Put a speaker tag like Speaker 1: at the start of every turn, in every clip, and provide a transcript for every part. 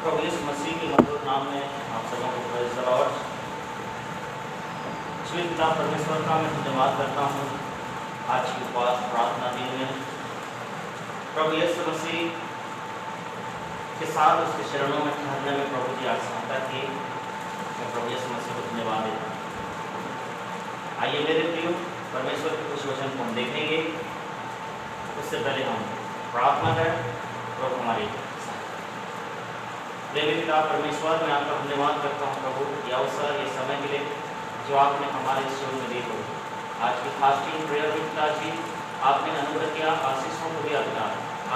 Speaker 1: प्रभु यीशु मसीह के मधुर नाम में आप सबों को प्रेज़ द लॉर्ड। जीवित पिता परमेश्वर का मैं धन्यवाद करता हूँ आज की उपवास प्रार्थना दिन में प्रभु यीशु मसीह के साथ उसके चरणों में ठहरने में प्रभु जी आज सहायता की। मैं प्रभु यीशु मसीह को धन्यवाद देता हूँ। आइए मेरे प्रियो, परमेश्वर के कुछ वचन को हम देखेंगे। उससे पहले हम प्रार्थना करें। प्रभु हमारी प्रेमी पिता परमेश्वर, मैं आपका धन्यवाद करता हूँ प्रभु ये अवसर, ये समय के लिए जो आपने हमारे जीवन में दी हो। आज की फास्टिंग प्रेयर में पिताजी आपने अनुग्रह किया, आशीषों को दिया पिता।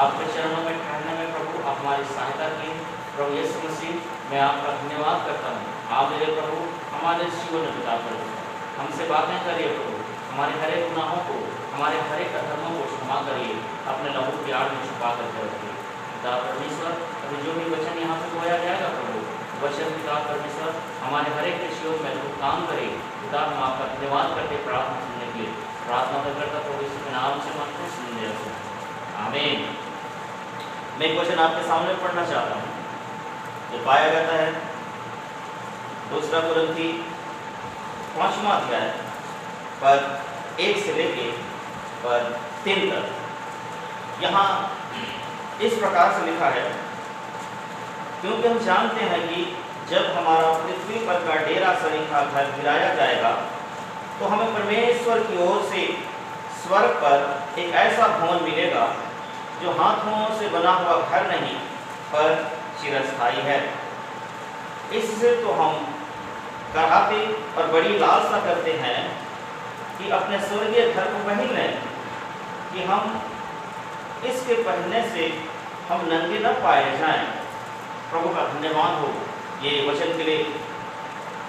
Speaker 1: आपके चरणों में ठहरने में प्रभु आप हमारी सहायता की। प्रभु यीशु मसीह, मैं आपका धन्यवाद करता हूँ। आप मेरे प्रभु हमारे जीवन में पिता प्रभु हमसे बातें करिए प्रभु, हमारे हर एक गुनाहों को, हमारे हर एक अधर्मों को क्षमा करिए, अपने लहू की आड़ में छुपा करके रखिए पिता परमेश्वर। अभी जो भी वचन यहाँ पे बोया जाएगा प्रभु, वचन पिता परमेश्वर हमारे हर एक जीवन में अद्भुत काम करे पिता। हम आपका धन्यवाद करके प्रार्थना सुनने के लिए प्रार्थना करता प्रभु यीशु के नाम से मन को सुन लिया। आमीन। मैं एक वचन आपके सामने पढ़ना चाहता हूँ जो पाया जाता है 2 कुरिन्थी 5वां अध्याय पर 1 से लेके पर 3 तक। यहाँ इस प्रकार से लिखा है, क्योंकि हम जानते हैं कि जब हमारा पृथ्वी पर का डेरा सरीखा घर गिराया जाएगा तो हमें परमेश्वर की ओर से स्वर्ग पर एक ऐसा भवन मिलेगा जो हाथों से बना हुआ घर नहीं पर चिरस्थायी है। इससे तो हम कराहते और बड़ी लालसा करते हैं कि अपने स्वर्गीय घर को पहन लें, कि हम इसके पहनने से हम नंगे न पाए जाएं। प्रभु का धन्यवाद हो ये वचन के लिए।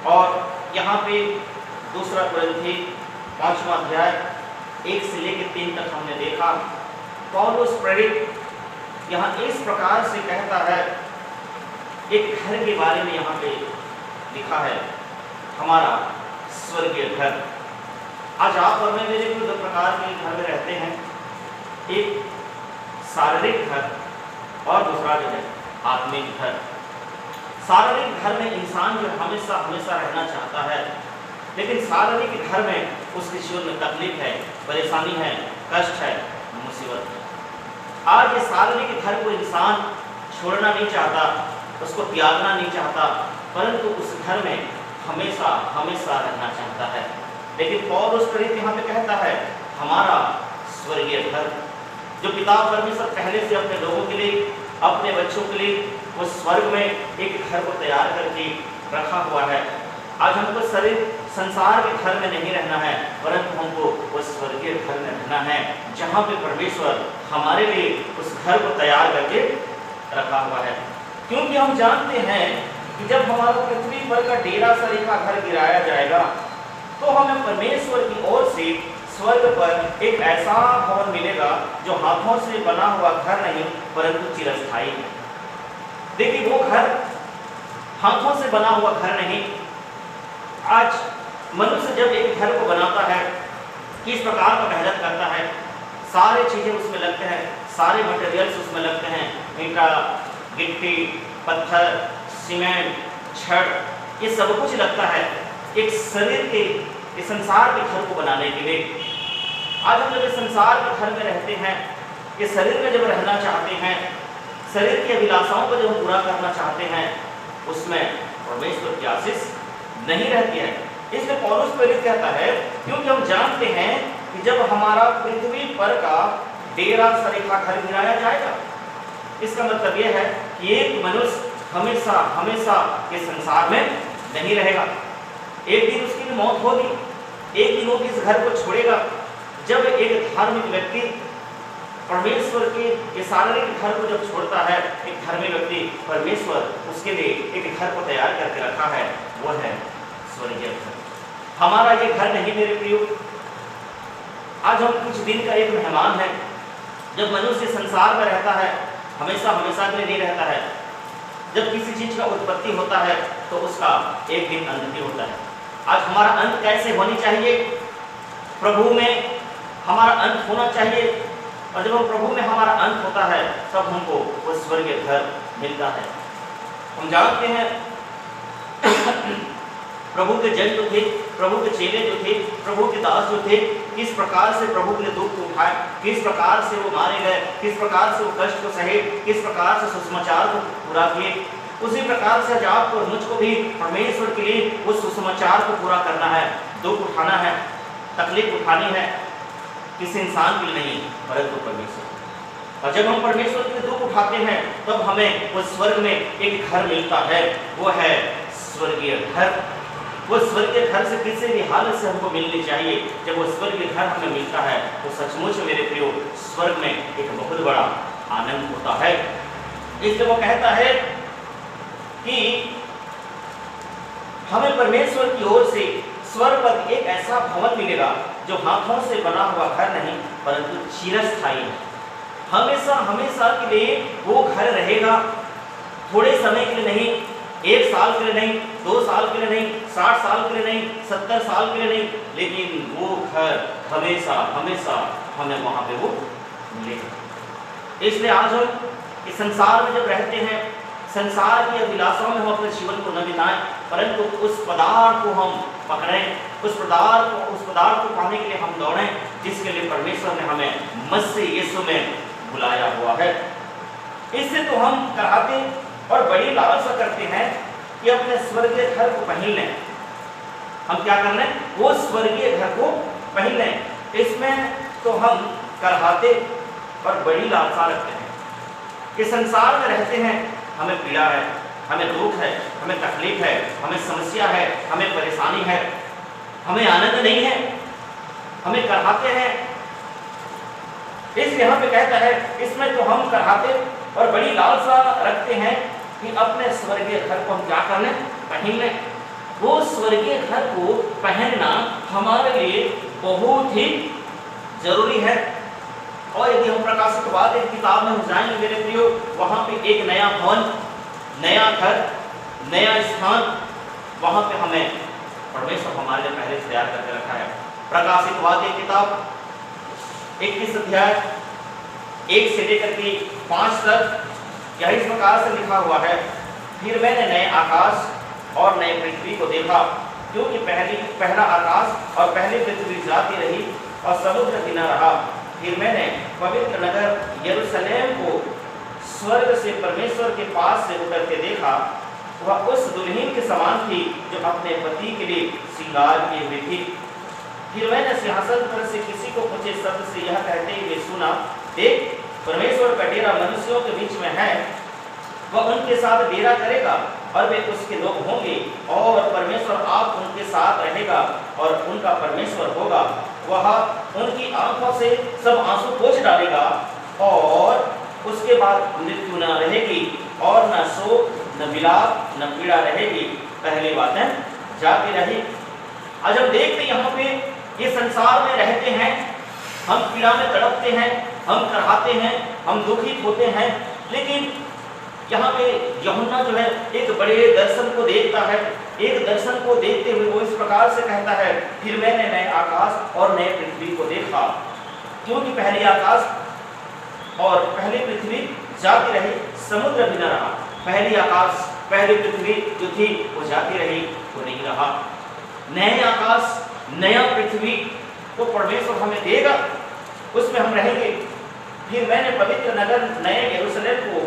Speaker 1: और यहाँ पे 2 कुरिन्थी 5वां अध्याय 1 से लेकर 3 तक हमने देखा। पौलुस प्रेरित यहाँ इस प्रकार से कहता है, एक घर के बारे में यहाँ पे लिखा है, हमारा स्वर्गीय घर। आज आप और मैं मेरे 2 प्रकार के घर में रहते हैं, एक शारीरिक घर और दूसरा जो है आत्मिक घर। शारीरिक घर में इंसान जो हमेशा हमेशा रहना चाहता है, लेकिन शारीरिक घर में उसके जीवन में तकलीफ है, परेशानी है, कष्ट है, मुसीबत है। आज ये शारीरिक घर को इंसान छोड़ना नहीं चाहता, उसको त्यागना नहीं चाहता, परंतु उस घर में हमेशा हमेशा रहना चाहता है। लेकिन पौलुस प्रेरित यहाँ पे कहता है, हमारा स्वर्गीय घर जो पिता परमेश्वर पहले से अपने लोगों के लिए, अपने बच्चों के लिए वो स्वर्ग में एक घर को तैयार करके रखा हुआ है। आज हमको शरीर संसार के घर में नहीं रहना है, परंतु हमको उस स्वर्गीय घर में रहना है जहाँ पे परमेश्वर हमारे लिए उस घर को तैयार करके रखा हुआ है। क्योंकि हम जानते हैं कि जब हमारा पृथ्वी पर का डेरा सरीखा घर गिराया जाएगा तो हमें परमेश्वर की ओर से स्वर्ग पर एक ऐसा भवन मिलेगा जो हाथों से बना हुआ घर नहीं परंतु चिरस्थायी है। देखिए वो घर हाथों से बना हुआ घर नहीं। आज मनुष्य जब एक घर को बनाता है, किस प्रकार का मेहनत करता है, सारे चीजें उसमें लगते हैं, सारे मटेरियल्स उसमें लगते हैं, ईंटा, गिट्टी, पत्थर, सीमेंट, छड़, ये सब कुछ लगता है एक शरीर के, इस संसार के घर को बनाने के लिए। आज हम जब इस संसार के घर में रहते हैं, ये शरीर में जब रहना चाहते हैं, शरीर की अभिलाषाओं को जब हम पूरा करना चाहते हैं, उसमें परमेश्वर की आशीष नहीं रहती है। इसलिए पौलुस प्रेरित कहता है, क्योंकि हम जानते हैं कि जब हमारा पृथ्वी पर का डेरा सरीखा घर गिराया जाएगा, इसका मतलब यह है कि एक मनुष्य हमेशा हमेशा के संसार में नहीं रहेगा। एक दिन उसकी भी मौत होगी, एक दिन वो इस घर को छोड़ेगा। जब एक धार्मिक व्यक्ति परमेश्वर के शारीरिक घर को जब छोड़ता है, एक धार्मिक व्यक्ति, परमेश्वर उसके लिए एक घर को तैयार करके रखा है, वो है स्वर्गीय घर। हमारा ये घर नहीं मेरे प्रियो। आज हम कुछ दिन का एक मेहमान है। जब मनुष्य संसार में रहता है, हमेशा हमेशा के लिए नहीं रहता है। जब किसी चीज का उत्पत्ति होता है तो उसका एक दिन अंत भी होता है। आज हमारा अंत कैसे होनी चाहिए? प्रभु में हमारा अंत होना चाहिए, और जब हम प्रभु में हमारा अंत होता है तब हमको वो स्वर्गीय घर मिलता है। हम जानते हैं प्रभु के जन जो थे, प्रभु के चेले जो थे, प्रभु के दास जो थे, किस प्रकार से प्रभु के लिए दुख उठाए, किस प्रकार से वो मारे गए, किस प्रकार से वो कष्ट को सहे, किस प्रकार से सुसमाचार को पूरा किए। उसी प्रकार से आज आपको और मुझको भी परमेश्वर के लिए उस सुसमाचार को पूरा करना है, दुख उठाना है, तकलीफ उठानी है, किसी इंसान के लिए नहीं परंतु परमेश्वर। और जब हम परमेश्वर के लिए दुख उठाते हैं तब हमें वो स्वर्ग में एक घर मिलता है, वो है स्वर्गीय घर। वो स्वर्गीय घर से किसी भी हालत से हमको मिलनी चाहिए। जब वो स्वर्गीय घर हमें मिलता है तो सचमुच मेरे प्रियो स्वर्ग में एक बहुत बड़ा आनंद होता है। इसलिए वो कहता है कि हमें परमेश्वर की ओर से स्वर्ग पर एक ऐसा भवन मिलेगा जो हाथों से बना हुआ घर नहीं परंतु चिरस्थायी है। हमेशा हमेशा के लिए वो घर रहेगा, थोड़े समय के लिए नहीं, 1 साल के लिए नहीं, 2 साल के लिए नहीं, 60 साल के लिए नहीं, 70 साल के लिए नहीं, लेकिन वो घर हमेशा हमेशा हमें वहां पे वो मिलेगा। इसलिए आज हम इस संसार में जब रहते हैं, संसार की अभिलाषाओं में हम अपने जीवन को न बिताएं परंतु उस पदार्थ को हम पकड़ें, उस पदार्थ को पाने के लिए हम दौड़ें जिसके लिए परमेश्वर ने हमें मसीह यीशु में बुलाया हुआ है। इससे तो हम कराहते और बड़ी लालसा करते हैं कि अपने स्वर्गीय घर को पहन लें। हम क्या कर लें? वो स्वर्गीय घर को पहन लें। इसमें तो हम कराहते और बड़ी लालसा रखते हैं कि संसार में रहते हैं, हमें पीड़ा है, हमें दुख है, हमें तकलीफ है, हमें समस्या है, हमें परेशानी है, हमें आनंद नहीं है, हमें कराहते हैं। इस यहाँ पे कहता है इसमें तो हम कराहते और बड़ी लालसा रखते हैं कि अपने स्वर्गीय घर को हम क्या कर लें? पहन लें। वो स्वर्गीय घर को पहनना हमारे लिए बहुत ही जरूरी है। और यदि हम प्रकाशित वाक्य की किताब में जाएंगे मेरे प्रियो, वहां पे एक नया भवन, नया घर, नया स्थान वहां पे हमें परमेश्वर हमारे लिए पहले से तैयार करके रखा है। प्रकाशित वाक्य की किताब 21 अध्याय 1 से लेकर के 5 तक यह इस प्रकार से लिखा हुआ है। फिर मैंने नए आकाश और नए पृथ्वी को देखा, क्योंकि पहला आकाश और पहली पृथ्वी जाती रही और समुद्र भी न रहा। फिर मैंने पवित्र नगर यरूशलेम को स्वर्ग से परमेश्वर के पास से उतरते देखा। वह उस दुल्हन के समान थी जो अपने पति के लिए श्रृंगार की हुई थी। फिर मैंने सिंहासन पर से किसी को ऊंचे शब्द से यह कहते हुए सुना, देख, परमेश्वर का डेरा मनुष्यों के बीच में है, वह उनके साथ डेरा करेगा और वे उसके लोग होंगे और परमेश्वर आप उनके साथ रहेगा और उनका परमेश्वर होगा। वह उनकी आंखों से सब आंसू पोंछ डालेगा और उसके बाद मृत्यु न रहेगी और न शोक, न विलाप, न पीड़ा रहेगी, पहली बातें जाती रही। आज हम देखते यहाँ पे ये संसार में रहते हैं, हम पीड़ा में तड़पते हैं, हम कराहते हैं, हम दुखित होते हैं, लेकिन यहाँ पे यूहन्ना जो है एक बड़े दर्शन को देखता है। एक दर्शन को देखते हुए वो इस प्रकार से कहता है, फिर मैंने नए आकाश और नए पृथ्वी को देखा, क्योंकि पहली आकाश और पहली पृथ्वी जाती रही, समुद्र भी न रहा। पहली आकाश पहली पृथ्वी जो थी वो जाती रही, वो नहीं रहा। नए आकाश नया पृथ्वी को परमेश्वर हमें देगा, उसमें हम रहेंगे। फिर मैंने पवित्र नगर नए यरूशलेम को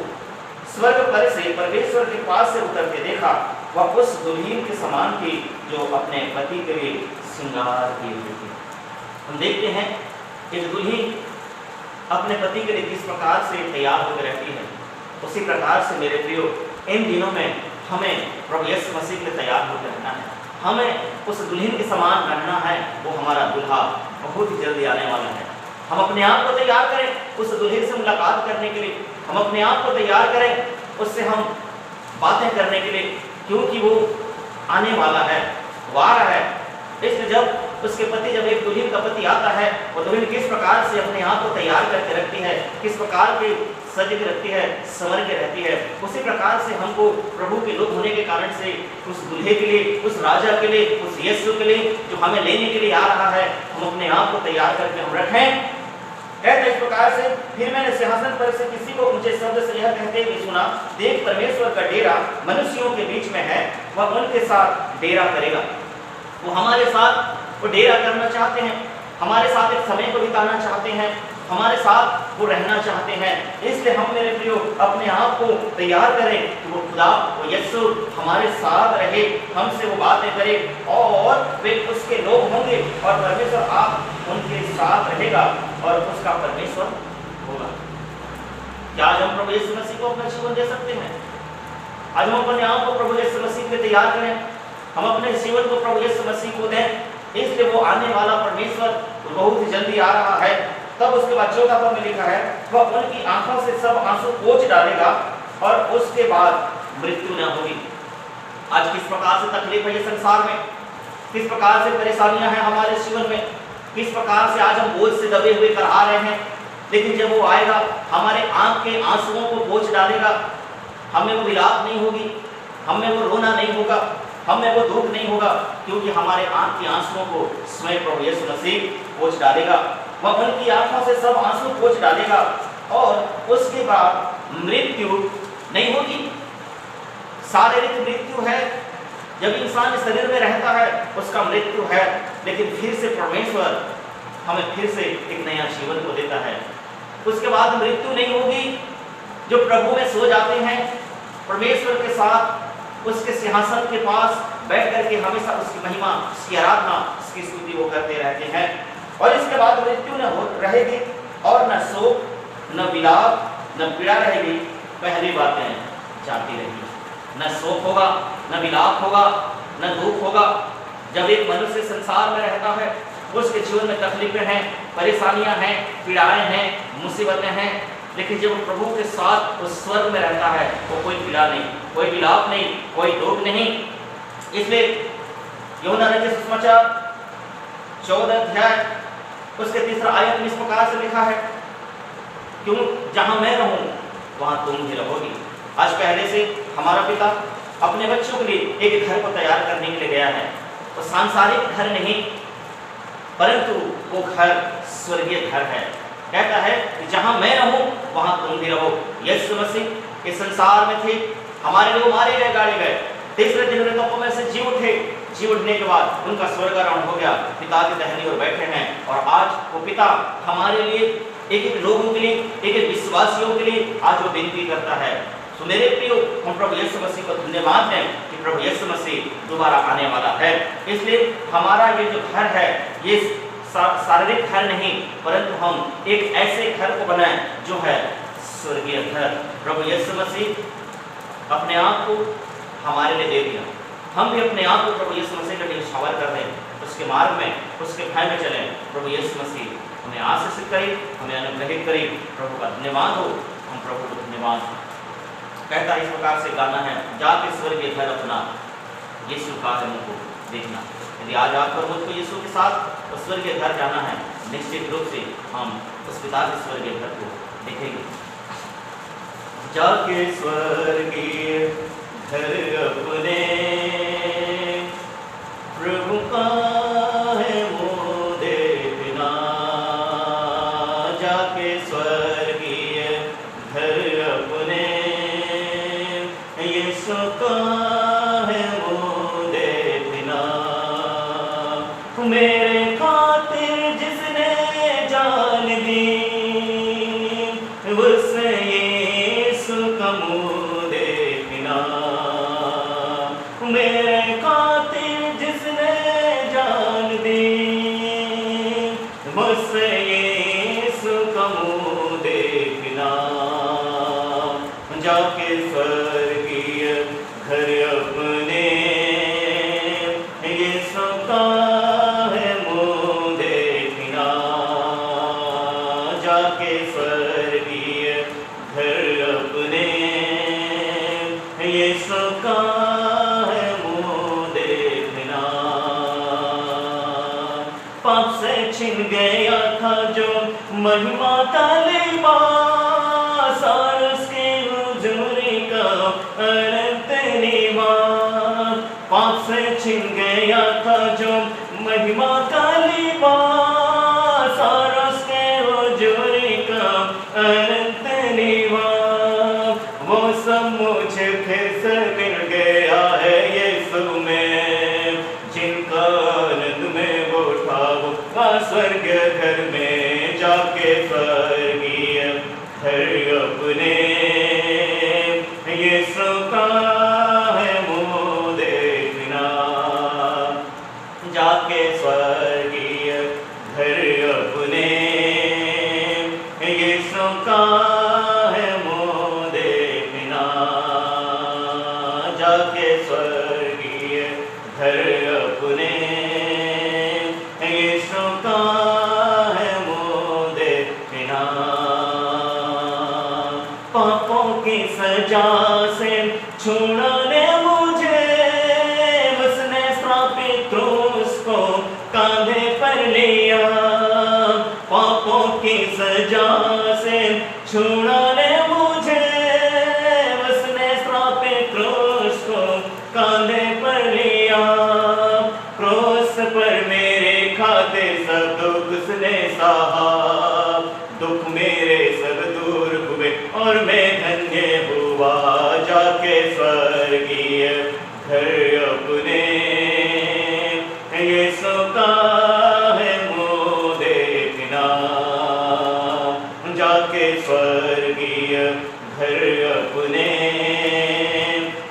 Speaker 1: स्वर्ग पर से परमेश्वर के पास से उतरते देखा। वह उस दुल्हन के समान थी जो अपने पति के लिए श्रृंगार की हुई थी। हम देखते हैं कि दुल्हन अपने पति के लिए किस प्रकार से तैयार होकर रहती है, उसी प्रकार से मेरे प्रियो इन दिनों में हमें प्रभु यीशु मसीह के लिए तैयार होकर रहना है। हमें उस दुल्हन के समान बनना है। वो हमारा दुल्हा बहुत ही जल्दी आने वाला है। हम अपने आप को तैयार करें उस दुल्हन से मुलाकात करने के लिए। हम अपने आप को तैयार करें उससे हम बातें करने के लिए, क्योंकि वो आने वाला है, वो आ रहा है। इसलिए जब उसके पति, जब एक दुल्हन का पति आता है, वो दुल्हन किस प्रकार से अपने आप को तैयार करके रखती है, किस प्रकार के सज के रखती है, संवर के रहती है, उसी प्रकार से हमको प्रभु के लोग होने के कारण से उस दूल्हे के लिए, उस राजा के लिए, उस यीशु के लिए जो हमें लेने के लिए आ रहा है, हम अपने आप को तैयार करके हम रखें। कहता इस प्रकार से, फिर मैंने सिंहासन पर से किसी को ऊंचे शब्द से यह कहते हुए सुना, देख परमेश्वर का डेरा मनुष्यों के बीच में है, वह उनके साथ डेरा करेगा। वो हमारे साथ वो डेरा करना चाहते हैं, हमारे साथ एक समय को बिताना चाहते हैं, हमारे साथ वो रहना चाहते हैं। इसलिए हम मेरे प्रियो अपने आप को तैयार करें कि वो खुदा वो यीशु हमारे साथ रहे, हमसे वो बातें करे और वे उसके लोग होंगे और परमेश्वर आप उनके साथ रहेगा और उसका परमेश्वर होगा। क्या आज हम प्रभु यीशु मसीह को अपना जीवन दे सकते हैं? आज हम अपने आप को प्रभु यीशु मसीह के लिए तैयार करें, हम अपने जीवन को प्रभु यीशु मसीह को दें। इसलिए वो आने वाला परमेश्वर बहुत ही जल्दी आ रहा है। तब उसके बाद 14 पद में लिखा है, वह उनकी आंखों से सब आंसू पोंछ डालेगा और उसके बाद मृत्यु न होगी। आज किस प्रकार से तकलीफ है ये संसार में, किस प्रकार से परेशानियां हैं हमारे जीवन में, किस प्रकार से आज हम बोझ से दबे हुए कर आ रहे हैं, लेकिन जब वो आएगा हमारे आंख के आंसुओं को पोंछ डालेगा। हमें वो विलाप नहीं होगी, हमें वो रोना नहीं होगा, हमें वो दुख नहीं होगा, क्योंकि हमारे आंख के आंसुओं को स्वयं प्रभु यीशु मसीह पोंछ डालेगा। वह उनकी आंखों से सब आंसू पोंछ डालेगा और उसके बाद मृत्यु नहीं होगी। शारीरिक मृत्यु है, जब इंसान शरीर में रहता है उसका मृत्यु है, लेकिन फिर से परमेश्वर हमें फिर से एक नया जीवन को देता है। उसके बाद मृत्यु नहीं होगी। जो प्रभु में सो जाते हैं परमेश्वर के साथ उसके सिंहासन के पास बैठ करके हमेशा उसकी महिमा, उसकी आराधना, उसकी स्तुति वो करते रहते हैं। और इसके बाद मृत्यु न रहेगी और न शोक, न विलाप, न पीड़ा रहेगी, पहली बातें जाती रहेगी। न शोक होगा, न विलाप होगा, न दुख होगा। जब एक मनुष्य संसार में रहता है उसके जीवन में तकलीफें हैं, परेशानियां हैं, पीड़ाएं हैं, मुसीबतें हैं, लेकिन जब प्रभु के साथ उस स्वर्ग में रहता है वो कोई पीड़ा नहीं, कोई विलाप नहीं, कोई दुख नहीं। इसलिए यूहन्ना रचित सुसमाचार 14 अध्याय उसके 3 आयत में इस प्रकार से लिखा है, क्यों जहां मैं रहूं वहां तुम भी रहोगी। आज पहले से हमारा पिता अपने बच्चों के लिए एक घर को तैयार करने के लिए गया है। वो सांसारिक घर नहीं, परंतु वो घर स्वर्गीय घर है। कहता है कि जहां मैं रहूं वहां तुम भी रहो। यीशु मसीह इस संसार में थे, हमारे लिए मारे गए, गाड़े गए, तीसरे दिन मृतकों में से जी उठे। जी उठने के बाद उनका स्वर्गारोहण हो गया, पिता की दाहिनी ओर बैठे हैं। और आज वो पिता हमारे लिए एक एक लोगों के लिए, एक एक विश्वासियों के लिए आज वो विनती करता है। तो मेरे प्रियो, हम प्रभु यीशु मसीह को धन्यवाद दें कि प्रभु यीशु मसीह दोबारा आने वाला है। इसलिए हमारा ये जो घर है ये शारीरिक घर नहीं, परंतु हम एक ऐसे घर को बनाएं जो है स्वर्गीय घर। प्रभु यीशु मसीह अपने आप को हमारे लिए दे दिया, हम भी अपने आप को प्रभु यीशु मसीह के लिए न्यौछावर कर दें, उसके मार्ग में, उसके भय में चलें। प्रभु यीशु मसीह हमें आशीषित करे, हमें अनुग्रहित करे। प्रभु का धन्यवाद हो, हम प्रभु को धन्यवाद। कहता इस प्रकार से गाना है, जाके स्वर्गीय घर अपना यीशु का मुझको देखना। यदि आज आपको मुझको यीशु के साथ उस स्वर्गीय घर जाना है, निश्चित रूप से हम उस पिता के स्वर्गीय घर को देखेंगे। जाके स्वर्गीय घर अपने प्रभु का है वो देखना। जाके स्वर्गीय घर अपने यीशु का है वो देखना। मेरे खातिर जिसने जान दी उससे यीशु का मुँह देखना। मेरे खातिर जिसने जान दी उससे यीशु का मुँह देखना। जाके स्वर्गीय घर अपने यीशु का है मुँह देखना। जाके स्वर्गीय घर अपने यीशु का है मुँह देखना। पाप से छिन गया था जो महिमा का लिबास और उसके हुजूरी का अनंत निवास। पाप से छिन गया था जो महिमा का लिबास और उसके हुजूरी मुझे फिर से मिल गया है यीशु में, जिनका आनंद में वो उठाऊंगा स्वर्ग घर में जाके, स्वर्गीय घर अपने यीशु का है मुँह देखना, जाके स्वर्गीय घर अपने यीशु का है मुँह देखना, जाके स्वर्गीय घर अपने यीशु का है मुँह देखना। पापों की सजा से छुड़ाने मुझे उसने श्रापित क्रूस को कांधे पर लिया, पापों की सजा से छुड़ाने मुझे उसने श्रापित क्रूस को कांधे पर लिया, क्रूस पर मेरे खातिर सब दुख उसने सहा, दुख मेरे सब दूर हुए और मैं धन्य हुआ, जाके स्वर्गीय घर अपने यीशु का है मुँह देखना, जाके स्वर्गीय घर अपने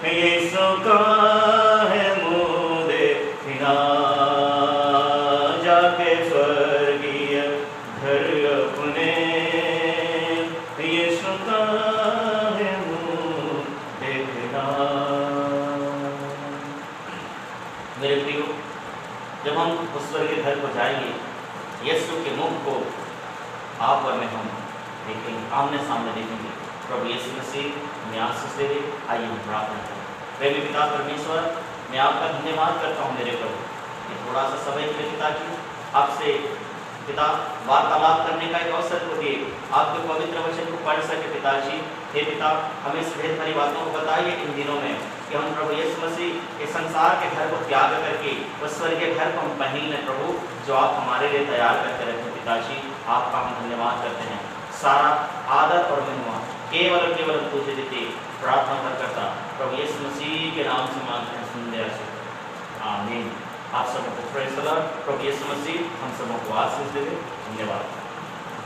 Speaker 1: यीशु का है मुँह देखना, जाके स्वर्गीय घर अपने यीशु का है मुँह देखना। मेरे प्रियो, जब हम उस स्वर्गीय घर को जाएंगे, यीशु के मुख को आप और मैं हम देखेंगे, आमने सामने देखेंगे। प्रभु यीशु मसीह हमें आशीष दे दे। आइए हम प्रार्थना करें। प्रेमी पिता परमेश्वर, मैं आपका धन्यवाद करता हूँ मेरे प्रभु, ये थोड़ा सा समय के लिए पिताजी आपसे पिता वार्तालाप करने का एक अवसर को दिए, आपके पवित्र वचन को पढ़ सके पिताजी। हे पिता, हमें इस भेद भरी बातों को बताइए इन दिनों में कि हम प्रभु यीशु मसीह इस संसार के घर को त्याग करके उस स्वर्गीय घर को हम पहन लें प्रभु, जो आप हमारे लिए तैयार करके रखें पिताजी। आपका हम धन्यवाद करते हैं। सारा आदर और महिमा केवल और केवल तुझे देते प्रार्थना करता प्रभु यीशु मसीह के नाम से मांगते हैं, सुन दे आमीन। आप सबको प्रेज़ द लॉर्ड। प्रभु यीशु मसीह हम सबको आशीष दे। धन्यवाद।